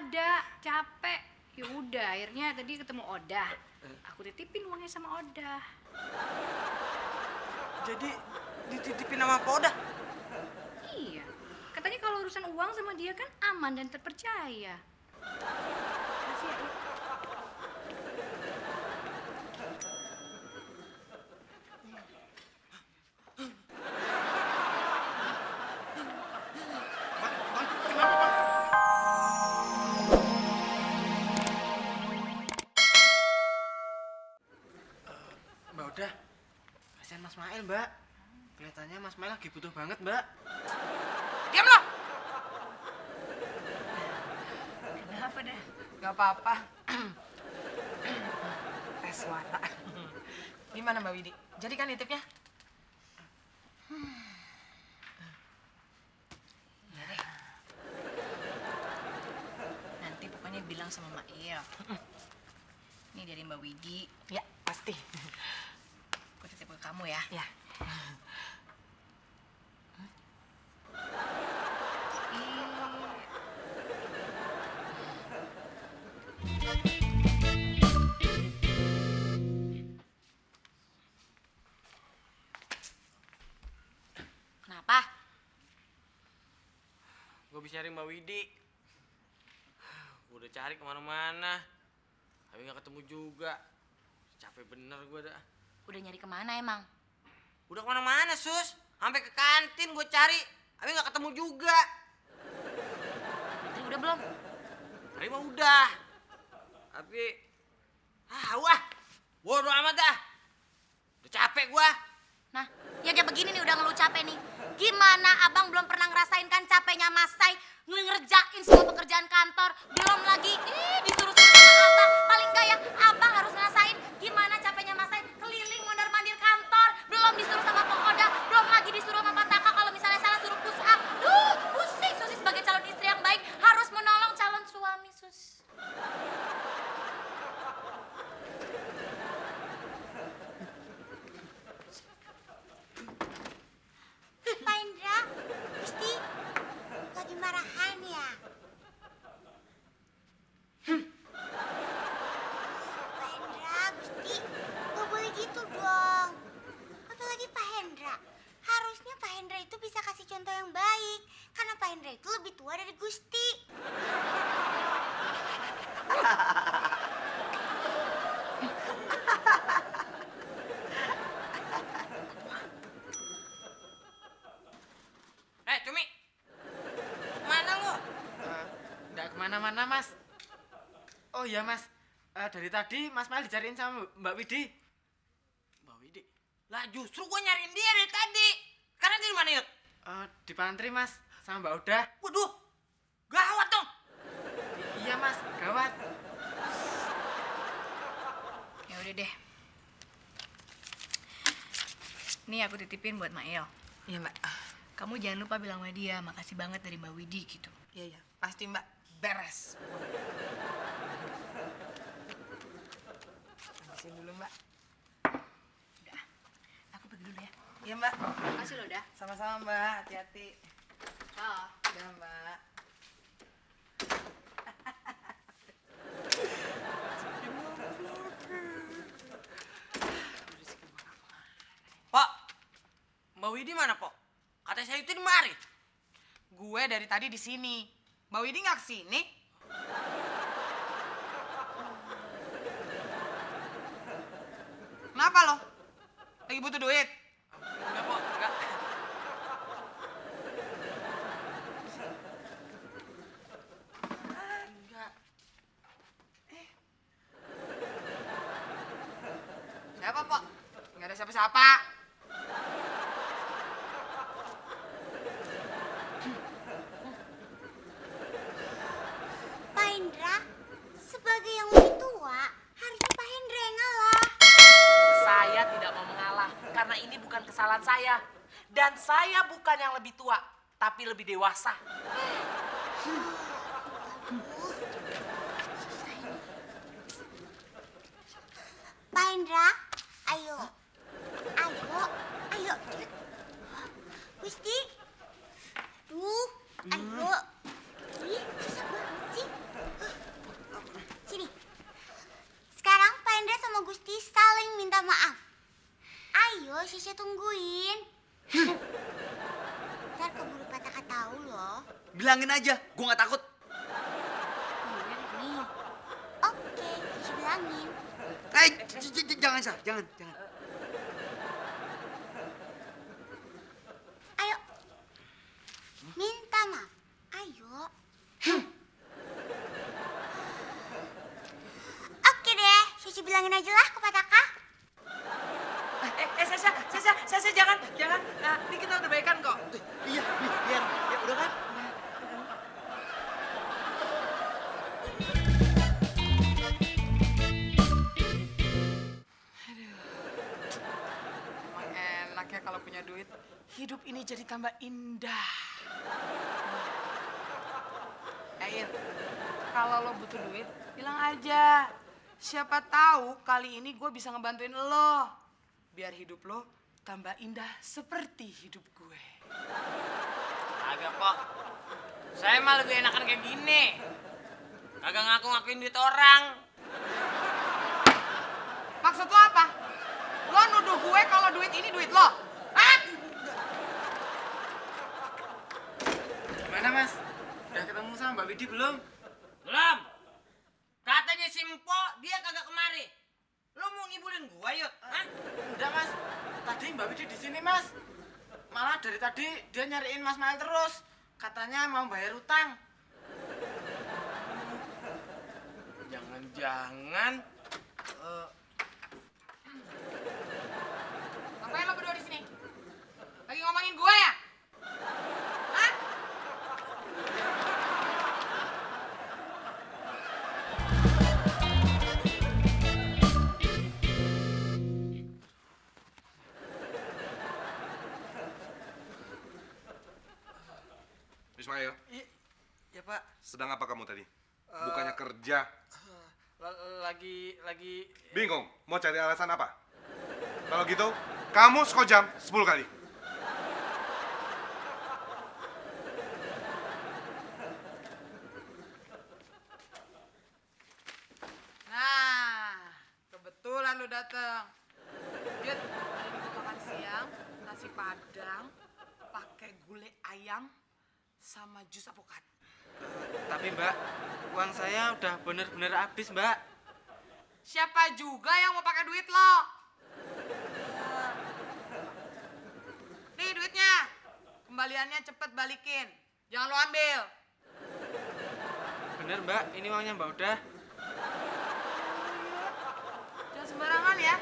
ada, capek. Ya udah, akhirnya tadi ketemu Odah. Aku titipin uangnya sama Odah. Jadi dititipin sama Pak Odah? Iya, katanya kalau urusan uang sama dia kan aman dan terpercaya. Kasih ya, iya. Mbak Odah, kasihan Mas Mail, Mbak. Kelihatannya Mas Mail lagi butuh banget, Mbak. Diam lo! Kenapa dah? Gak apa-apa. Tes suara. Gimana Mbak Widi? Jadi kan nitipnya? Iya deh. Nanti pokoknya bilang sama Mak Il. Ini dari Mbak Widi. Ya, pasti. Aku titip ke kamu ya. Ya. Kenapa? Gue bisa nyari Mbak Widi. Gue udah cari kemana-mana, tapi nggak ketemu juga. Capek bener gue dah. Udah nyari kemana emang? Udah kemana-mana, Sus. Sampai ke kantin gue cari, tapi nggak ketemu juga. Putri udah belum? Tadi mah udah. Tapi, wah, bodo amat dah. Udah capek gue. Nah, ya kayak begini nih udah ngeluh capek nih. Gimana abang belum pernah ngerasain kan capeknya Mas Sai ngerjain semua pekerjaan kantor. Belum lagi disuruh-suruh sama abang. Paling enggak ya abang harus ngerasain gimana capeknya Mas Sai keliling mondar-mandir kantor. Belum disuruh sama Pak Oda, belum lagi disuruh sama Pak Taka kalau misalnya salah suruh push up. Duh, pusing Susi sebagai calon istri yang baik harus menolong calon suami, Sus. Pak Indra, Gusti, lagi marahan ya? Pak Hendra, Gusti, gak boleh gitu dong. Apalagi Pak Hendra, harusnya Pak Hendra itu bisa kasih contoh yang baik. Karena Pak Hendra itu lebih tua dari Gusti. Cumi. Mana lu? Nggak kemana-mana, Mas. Oh iya, Mas. Dari tadi Mas Mail dicariin sama Mbak Widi. Mbak Widi? Lah justru gue nyariin dia dari tadi. Sekarang dia di mana, Yud? Di pantry, Mas. Sama Mbak Odah. Waduh, gawat dong. Iya, Mas. Gawat. Ya udah deh. Nih aku titipin buat Mail. Iya, Mbak. Kamu jangan lupa bilang sama dia, makasih banget dari Mbak Widi gitu. Iya, iya. Pasti Mbak. Beres. Habisin dulu, Mbak. Udah, aku pergi dulu ya. Iya, Mbak. Makasih loh, dah. Sama-sama, Mbak. Hati-hati. Ciao. Udah, Mbak. Pak, Mbak Widi mana, Pak? Kata saya itu di mari. Gue dari tadi di sini. Mbak Widi nggak kesini? Kenapa lo? Lagi butuh duit? Enggak, Pak, enggak. Enggak. Siapa, Pak? Nggak ada siapa-siapa. Pak Hendra, sebagai yang lebih tua, harusnya Pak Hendra yang ngalah. Saya tidak mau mengalah karena ini bukan kesalahan saya. Dan saya bukan yang lebih tua, tapi lebih dewasa. Pak Hendra, ayo. Ayo, ayo. Gusti. Ayo. Ih, susah banget sih. bilangin aja, gue nggak takut. Bener nih. Oke, Cici bilangin. Jangan Sar, jangan. Ayo. Minta maaf. Ayo. Oke deh, Cici bilangin aja lah ke Pak Taka. Sasa jangan. Ini kita udah baikan kok. Iya, nih, lihat. Ya udah kan? Emang enak ya kalau punya duit. Hidup ini jadi tambah indah. Il, kalau lo butuh duit, bilang aja. Siapa tahu kali ini gue bisa ngebantuin lo. Biar hidup lo tambah indah seperti hidup gue. Agak, Pok. Saya mah lebih enakan kayak gini. Kagak ngaku-ngakuin duit orang. Maksud lo apa? Lo nuduh gue kalau duit ini duit lo? Hah? Gimana Mas? Udah ketemu sama Mbak Widi belum? Belum. Katanya si Mpo dia kagak kemari. Lu mau ngibulin gua, Yud? Hah? Udah Mas, tadi Mbak Widi di sini Mas. Malah dari tadi dia nyariin Mas Mail terus. Katanya mau bayar utang. Jangan-jangan Ngapain lo berdua di sini? Lagi ngomongin gue ya? Hah? Ismail, ya, Pak. sedang apa kamu tadi? Bukannya kerja. Lagi Bingung, mau cari alasan apa? Kalau gitu, kamu sekojam 10 kali. Nah, kebetulan lu dateng. Yud, hari ini gua makan siang, nasi padang, pakai gulai ayam, sama jus apokat. Tapi Mbak, uang saya udah bener-bener habis Mbak. Siapa juga yang mau pakai duit lo? Nih duitnya, kembaliannya cepet balikin. Jangan lo ambil. Bener Mbak, ini uangnya Mbak udah. Jangan sembarangan ya.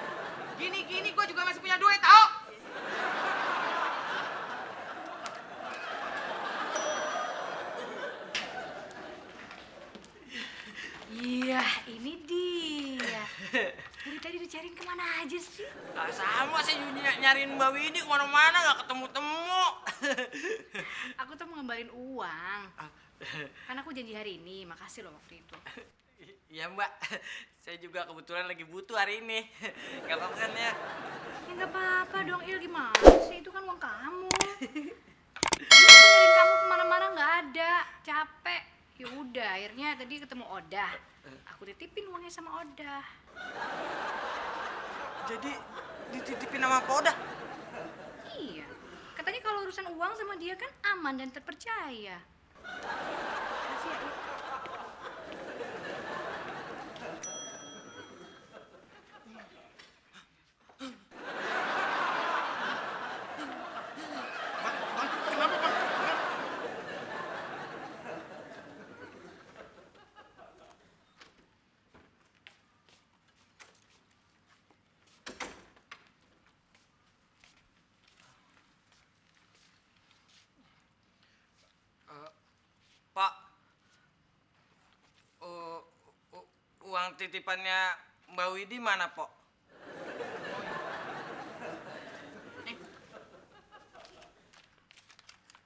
Gini-gini gue juga masih punya duit, tau? Iya, ini dia. Dari tadi dicariin kemana aja sih? sama sih nyariin Mbak Widi kemana-mana gak ketemu-temu. Aku tuh mau ngembalin uang. Kan aku janji hari ini, makasih loh waktu itu. Iya, Mbak. Saya juga kebetulan lagi butuh hari ini. Gak apa-apa kan ya? Ya nggak apa-apa dong, Il, gimana sih? Itu kan uang kamu. Aku nyariin kamu kemana-mana nggak ada, capek. Ya udah, akhirnya tadi ketemu Odah. Aku titipin uangnya sama Odah. Jadi dititipin sama Poda. Iya, katanya kalau urusan uang sama dia kan aman dan terpercaya. Makasih ya, Il. Pak, uang titipannya Mbak Widi mana, Pok?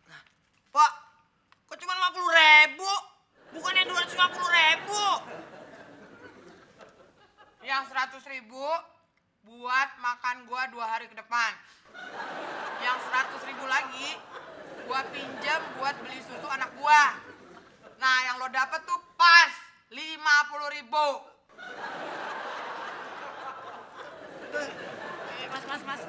Nah, Pak, kok cuma 50.000? Bukannya 250.000? Yang 100.000 buat makan gua 2 hari ke depan. Yang 100.000 lagi gua pinjam buat beli susu anak gua. Nah, yang lo dapet tuh pas 50.000. Mas.